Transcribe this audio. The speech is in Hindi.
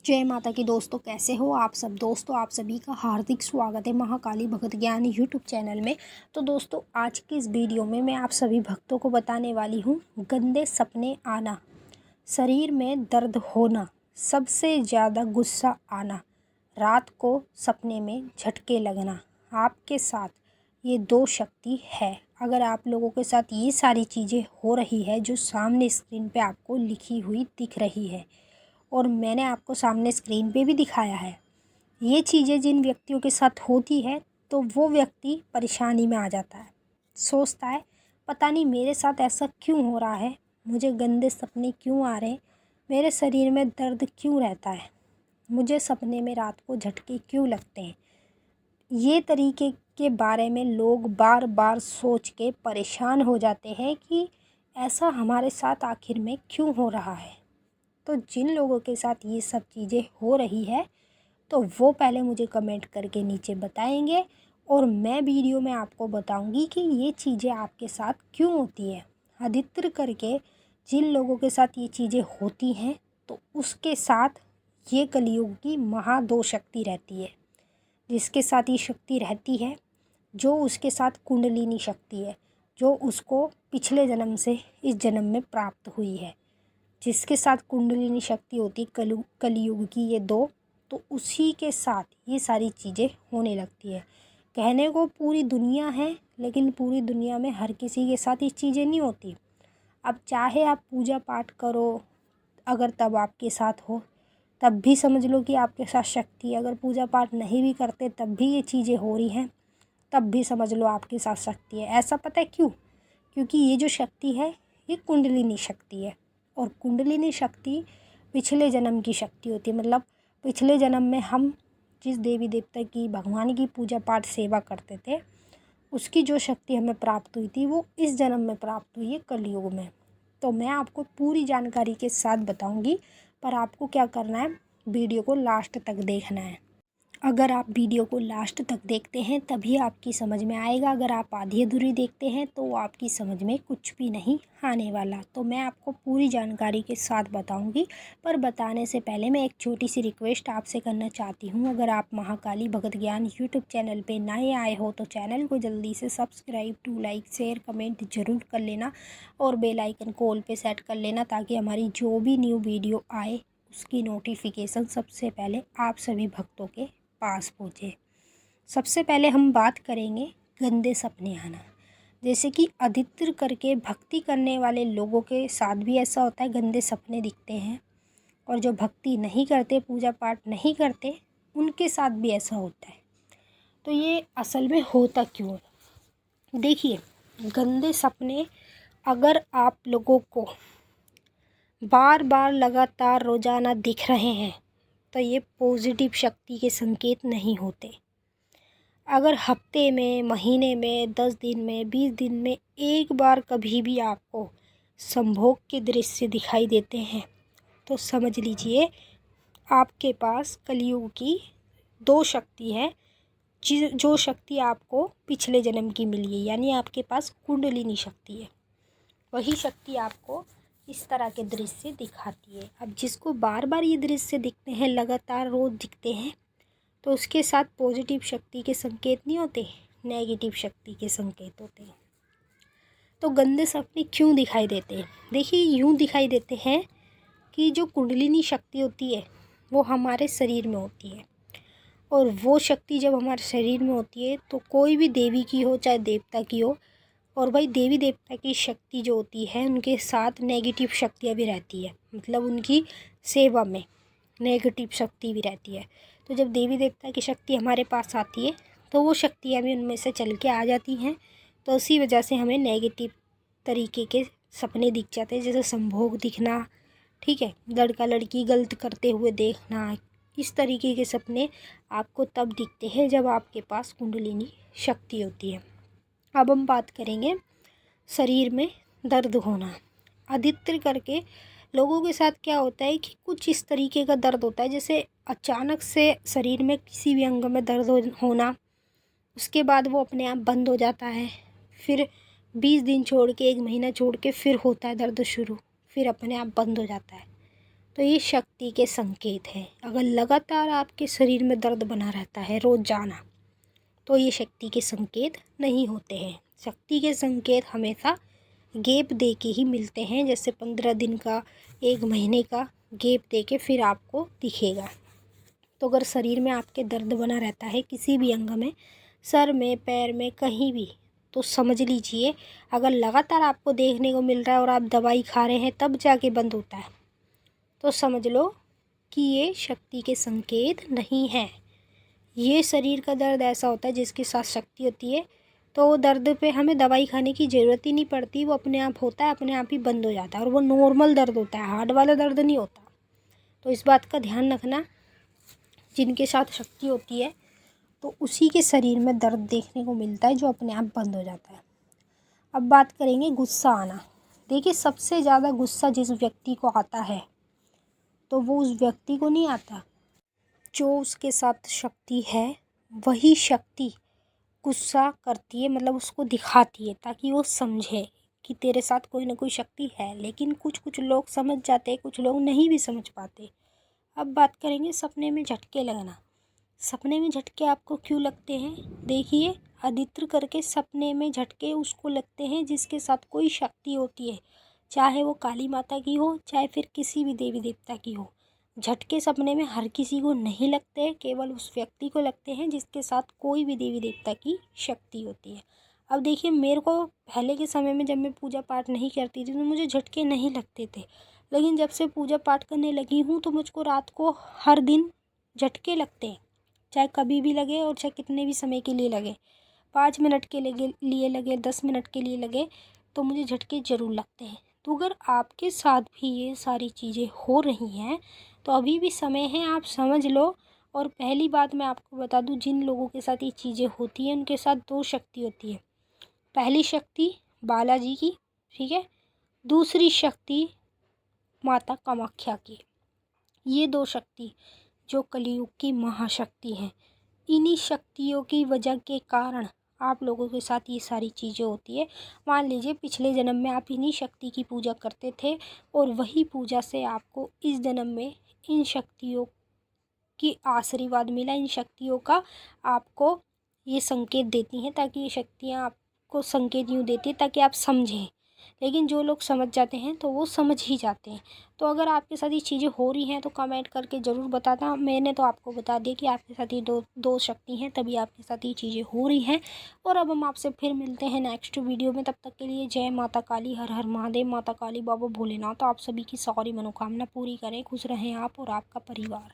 जय माता की दोस्तों, कैसे हो आप सब। दोस्तों, आप सभी का हार्दिक स्वागत है महाकाली भगत ज्ञान यूट्यूब चैनल में। तो दोस्तों, आज की इस वीडियो में मैं आप सभी भक्तों को बताने वाली हूँ गंदे सपने आना, शरीर में दर्द होना, सबसे ज़्यादा गुस्सा आना, रात को सपने में झटके लगना। आपके साथ ये दो शक्ति है। अगर आप लोगों के साथ ये सारी चीज़ें हो रही है जो सामने स्क्रीन पे आपको लिखी हुई दिख रही है और मैंने आपको सामने स्क्रीन पे भी दिखाया है, ये चीज़ें जिन व्यक्तियों के साथ होती है तो वो व्यक्ति परेशानी में आ जाता है। सोचता है पता नहीं मेरे साथ ऐसा क्यों हो रहा है, मुझे गंदे सपने क्यों आ रहे हैं, मेरे शरीर में दर्द क्यों रहता है, मुझे सपने में रात को झटके क्यों लगते हैं। ये तरीके के बारे में लोग बार बार सोच के परेशान हो जाते हैं कि ऐसा हमारे साथ आखिर में क्यों हो रहा है। तो जिन लोगों के साथ ये सब चीज़ें हो रही है तो वो पहले मुझे कमेंट करके नीचे बताएंगे और मैं वीडियो में आपको बताऊंगी कि ये चीज़ें आपके साथ क्यों होती है। अधिकतर करके जिन लोगों के साथ ये चीज़ें होती हैं तो उसके साथ ये कलयुग की महादो शक्ति रहती है। जिसके साथ ये शक्ति रहती है, जो उसके साथ कुंडलिनी शक्ति है, जो उसको पिछले जन्म से इस जन्म में प्राप्त हुई है, जिसके साथ कुंडलिनी शक्ति होती है कलयुग की ये दो, तो उसी के साथ ये सारी चीज़ें होने लगती है। कहने को पूरी दुनिया है, लेकिन पूरी दुनिया में हर किसी के साथ ये चीज़ें नहीं होती। अब चाहे आप पूजा पाठ करो, अगर तब आपके साथ हो तब भी समझ लो कि आपके साथ शक्ति है। अगर पूजा पाठ नहीं भी करते तब भी ये चीज़ें हो रही हैं, तब भी समझ लो आपके साथ शक्ति है। ऐसा पता है क्यों? क्योंकि ये जो शक्ति है ये कुंडलिनी शक्ति है और कुंडलिनी शक्ति पिछले जन्म की शक्ति होती है। मतलब पिछले जन्म में हम जिस देवी देवता की, भगवान की पूजा पाठ सेवा करते थे, उसकी जो शक्ति हमें प्राप्त हुई थी वो इस जन्म में प्राप्त हुई है कलयुग में। तो मैं आपको पूरी जानकारी के साथ बताऊंगी, पर आपको क्या करना है, वीडियो को लास्ट तक देखना है। अगर आप वीडियो को लास्ट तक देखते हैं तभी आपकी समझ में आएगा। अगर आप आधी अधूरी देखते हैं तो आपकी समझ में कुछ भी नहीं आने वाला। तो मैं आपको पूरी जानकारी के साथ बताऊंगी, पर बताने से पहले मैं एक छोटी सी रिक्वेस्ट आपसे करना चाहती हूं। अगर आप महाकाली भगत ज्ञान यूट्यूब चैनल पे नए आए हो तो चैनल को जल्दी से subscribe to like share comment ज़रूर कर लेना और बेल आइकन को ऑल पे सेट कर लेना, ताकि हमारी जो भी न्यू वीडियो आए उसकी नोटिफिकेशन सबसे पहले आप सभी भक्तों के पास पहुँचे। सबसे पहले हम बात करेंगे गंदे सपने आना। जैसे कि अधिकतर करके भक्ति करने वाले लोगों के साथ भी ऐसा होता है, गंदे सपने दिखते हैं, और जो भक्ति नहीं करते, पूजा पाठ नहीं करते, उनके साथ भी ऐसा होता है। तो ये असल में होता क्यों है? देखिए, गंदे सपने अगर आप लोगों को बार बार लगातार रोज़ाना दिख रहे हैं तो ये पॉजिटिव शक्ति के संकेत नहीं होते। अगर हफ्ते में, महीने में, 10 दिन में, 20 दिन में एक बार कभी भी आपको संभोग के दृश्य दिखाई देते हैं तो समझ लीजिए आपके पास कलयुग की दो शक्ति है, जो शक्ति आपको पिछले जन्म की मिली है, यानी आपके पास कुंडलिनी शक्ति है। वही शक्ति आपको इस तरह के दृश्य दिखाती है। अब जिसको बार बार ये दृश्य दिखते हैं, लगातार रोज़ दिखते हैं, तो उसके साथ पॉजिटिव शक्ति के संकेत नहीं होते, नेगेटिव शक्ति के संकेत होते हैं। तो गंदे सपने क्यों दिखाई देते हैं? देखिए, यूँ दिखाई देते हैं कि जो कुंडलिनी शक्ति होती है वो हमारे शरीर में होती है, और वो शक्ति जब हमारे शरीर में होती है तो कोई भी देवी की हो चाहे देवता की हो, और भाई देवी देवता की शक्ति जो होती है उनके साथ नेगेटिव शक्तियाँ भी रहती है, मतलब उनकी सेवा में नेगेटिव शक्ति भी रहती है। तो जब देवी देवता की शक्ति हमारे पास आती है तो वो शक्तियाँ भी उनमें से चल के आ जाती हैं, तो उसी वजह से हमें नेगेटिव तरीके के सपने दिख जाते हैं, जैसे संभोग दिखना, ठीक है, लड़का लड़की गलत करते हुए देखना। इस तरीके के सपने आपको तब दिखते हैं जब आपके पास कुंडलिनी शक्ति होती है। अब हम बात करेंगे शरीर में दर्द होना। अधिकतर करके लोगों के साथ क्या होता है कि कुछ इस तरीके का दर्द होता है, जैसे अचानक से शरीर में किसी भी अंग में दर्द होना, उसके बाद वो अपने आप बंद हो जाता है, फिर 20 दिन छोड़ के, 1 महीना छोड़ के फिर होता है दर्द शुरू, फिर अपने आप बंद हो जाता है। तो ये शक्ति के संकेत हैं। अगर लगातार आपके शरीर में दर्द बना रहता है रोज़ाना, तो ये शक्ति के संकेत नहीं होते हैं। शक्ति के संकेत हमेशा गैप दे के ही मिलते हैं, जैसे 15 दिन का, 1 महीने का गैप दे के फिर आपको दिखेगा। तो अगर शरीर में आपके दर्द बना रहता है किसी भी अंग में, सर में, पैर में, कहीं भी, तो समझ लीजिए अगर लगातार आपको देखने को मिल रहा है और आप दवाई खा रहे हैं तब जाके बंद होता है, तो समझ लो कि ये शक्ति के संकेत नहीं है। ये शरीर का दर्द ऐसा होता है जिसके साथ शक्ति होती है, तो वो दर्द पे हमें दवाई खाने की ज़रूरत ही नहीं पड़ती, वो अपने आप होता है, अपने आप ही बंद हो जाता है, और वो नॉर्मल दर्द होता है, हार्ट वाला दर्द नहीं होता। तो इस बात का ध्यान रखना, जिनके साथ शक्ति होती है तो उसी के शरीर में दर्द देखने को मिलता है जो अपने आप बंद हो जाता है। अब बात करेंगे गुस्सा आना। देखिए, सबसे ज़्यादा गुस्सा जिस व्यक्ति को आता है तो वो उस व्यक्ति को नहीं आता जो उसके साथ शक्ति है, वही शक्ति गुस्सा करती है, मतलब उसको दिखाती है ताकि वो समझे कि तेरे साथ कोई ना कोई शक्ति है। लेकिन कुछ लोग समझ जाते हैं, कुछ लोग नहीं भी समझ पाते। अब बात करेंगे सपने में झटके लगना। सपने में झटके आपको क्यों लगते हैं? देखिए, अधित्र करके सपने में झटके उसको लगते हैं जिसके साथ कोई शक्ति होती है, चाहे वो काली माता की हो, चाहे फिर किसी भी देवी देवता की हो। झटके सपने में हर किसी को नहीं लगते, केवल उस व्यक्ति को लगते हैं जिसके साथ कोई भी देवी देवता की शक्ति होती है। अब देखिए, मेरे को पहले के समय में जब मैं पूजा पाठ नहीं करती थी तो मुझे झटके नहीं लगते थे, लेकिन जब से पूजा पाठ करने लगी हूँ तो मुझको रात को हर दिन झटके लगते हैं, चाहे कभी भी लगे और चाहे कितने भी समय के लिए लगे, 5 मिनट के लिए लगे, 10 मिनट के लिए लगे, तो मुझे झटके ज़रूर लगते हैं। तो अगर आपके साथ भी ये सारी चीज़ें हो रही हैं तो अभी भी समय है, आप समझ लो। और पहली बात मैं आपको बता दूं, जिन लोगों के साथ ये चीज़ें होती हैं उनके साथ 2 शक्ति होती है। पहली शक्ति बालाजी की, ठीक है, दूसरी शक्ति माता कामाख्या की। ये 2 शक्ति जो कलयुग की महाशक्ति हैं, इन्हीं शक्तियों की वजह के कारण आप लोगों के साथ ये सारी चीज़ें होती है। मान लीजिए पिछले जन्म में आप इन्हीं शक्ति की पूजा करते थे और वही पूजा से आपको इस जन्म में इन शक्तियों की आशीर्वाद मिला, इन शक्तियों का आपको ये संकेत देती हैं, ताकि ये शक्तियाँ आपको संकेत यूँ देती हैं ताकि आप समझें। लेकिन जो लोग समझ जाते हैं तो वो समझ ही जाते हैं। तो अगर आपके साथ ये चीज़ें हो रही हैं तो कमेंट करके ज़रूर बताना। मैंने तो आपको बता दिया कि आपके साथ ये दो शक्ति हैं, तभी आपके साथ ये चीज़ें हो रही हैं। और अब हम आपसे फिर मिलते हैं नेक्स्ट वीडियो में। तब तक के लिए जय माता काली, हर हर महादेव। माता काली, बाबा भोलेनाथ आप सभी की सारी मनोकामना पूरी करें। खुश रहें आप और आपका परिवार।